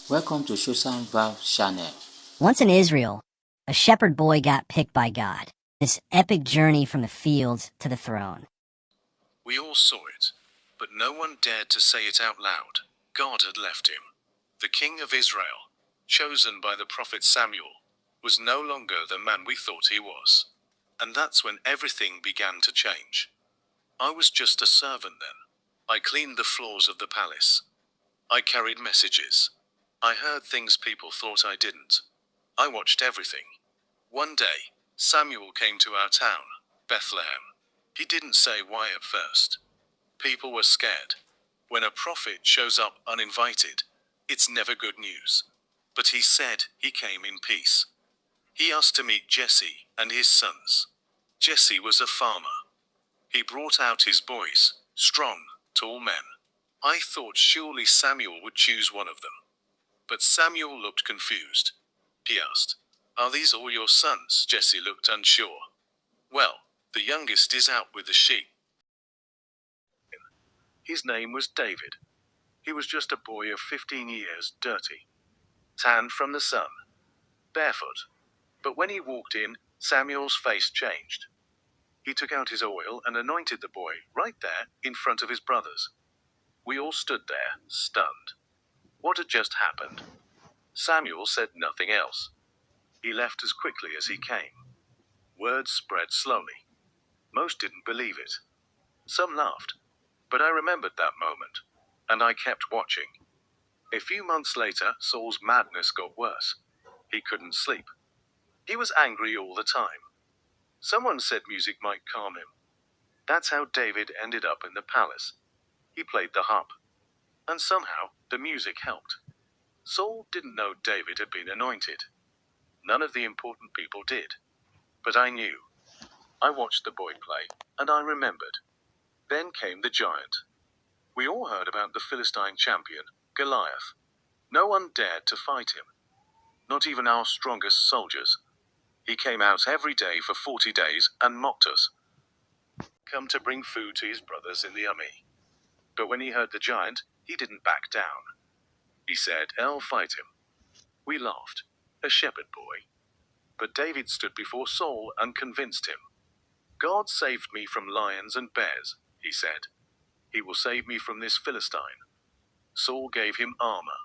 Welcome to Shosan Valve channel. Once in Israel, a shepherd boy got picked by God. This epic journey from the fields to the throne. We all saw it, but no one dared to say it out loud. God had left him. The king of Israel, chosen by the prophet Samuel, was no longer the man we thought he was. And that's when everything began to change. I was just a servant then. I cleaned the floors of the palace. I carried messages. I heard things people thought I didn't. I watched everything. One day, Samuel came to our town, Bethlehem. He didn't say why at first. People were scared. When a prophet shows up uninvited, it's never good news. But he said he came in peace. He asked to meet Jesse and his sons. Jesse was a farmer. He brought out his boys, strong, tall men. I thought surely Samuel would choose one of them. But Samuel looked confused. He asked, "Are these all your sons?" Jesse looked unsure. "Well, the youngest is out with the sheep." His name was David. He was just a boy of 15 years, dirty, tanned from the sun, barefoot. But when he walked in, Samuel's face changed. He took out his oil and anointed the boy right there in front of his brothers. We all stood there, stunned. What had just happened? Samuel said nothing else. He left as quickly as he came. Word spread slowly. Most didn't believe it. Some laughed. But I remembered that moment, and I kept watching. A few months later, Saul's madness got worse. He couldn't sleep. He was angry all the time. Someone said music might calm him. That's how David ended up in the palace. He played the harp. And somehow, the music helped. Saul didn't know David had been anointed. None of the important people did. But I knew. I watched the boy play, and I remembered. Then came the giant. We all heard about the Philistine champion, Goliath. No one dared to fight him. Not even our strongest soldiers. He came out every day for 40 days and mocked us. Come to bring food to his brothers in the army. But when he heard the giant, he didn't back down. He said, "I'll fight him." We laughed. A shepherd boy. But David stood before Saul and convinced him. "God saved me from lions and bears," he said. "He will save me from this Philistine." Saul gave him armor.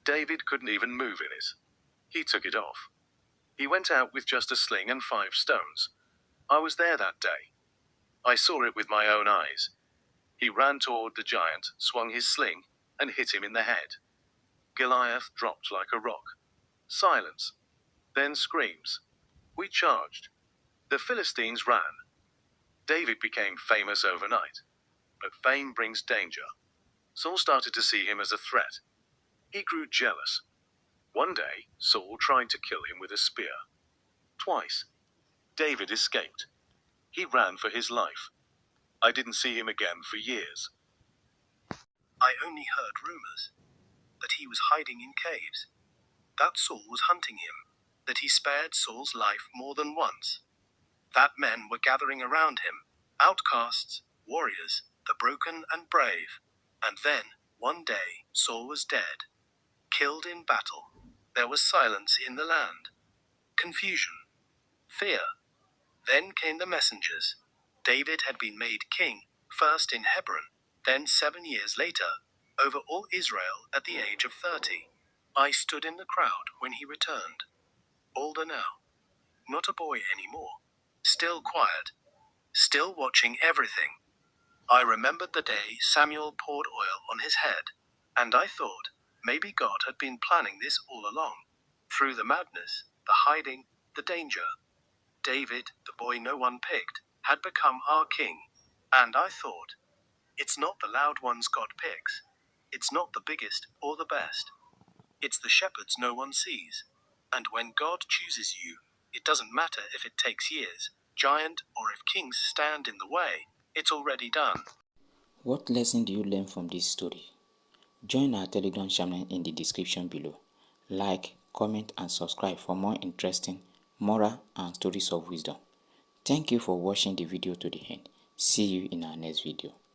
David couldn't even move in it. He took it off. He went out with just a sling and 5 stones. I was there that day. I saw it with my own eyes. He ran toward the giant, swung his sling, and hit him in the head. Goliath dropped like a rock. Silence. Then screams. We charged. The Philistines ran. David became famous overnight. But fame brings danger. Saul started to see him as a threat. He grew jealous. One day, Saul tried to kill him with a spear. Twice. David escaped. He ran for his life. I didn't see him again for years. I only heard rumors that he was hiding in caves, that Saul was hunting him, that he spared Saul's life more than once, that men were gathering around him, outcasts, warriors, the broken and brave. And then, one day, Saul was dead, killed in battle. There was silence in the land, confusion, fear. Then came the messengers. David had been made king, first in Hebron, then 7 years later, over all Israel at the age of 30. I stood in the crowd when he returned. Older now. Not a boy anymore. Still quiet. Still watching everything. I remembered the day Samuel poured oil on his head, and I thought, maybe God had been planning this all along. Through the madness, the hiding, the danger. David, the boy no one picked, had become our king. And I thought, it's not the loud ones God picks. It's not the biggest or the best. It's the shepherds no one sees. And when God chooses you, it doesn't matter if it takes years, giant, or if kings stand in the way. It's already done. What lesson do you learn from this story? Join our Telegram channel in the description below. Like, comment and subscribe for more interesting, moral and stories of wisdom. Thank you for watching the video to the end. See you in our next video.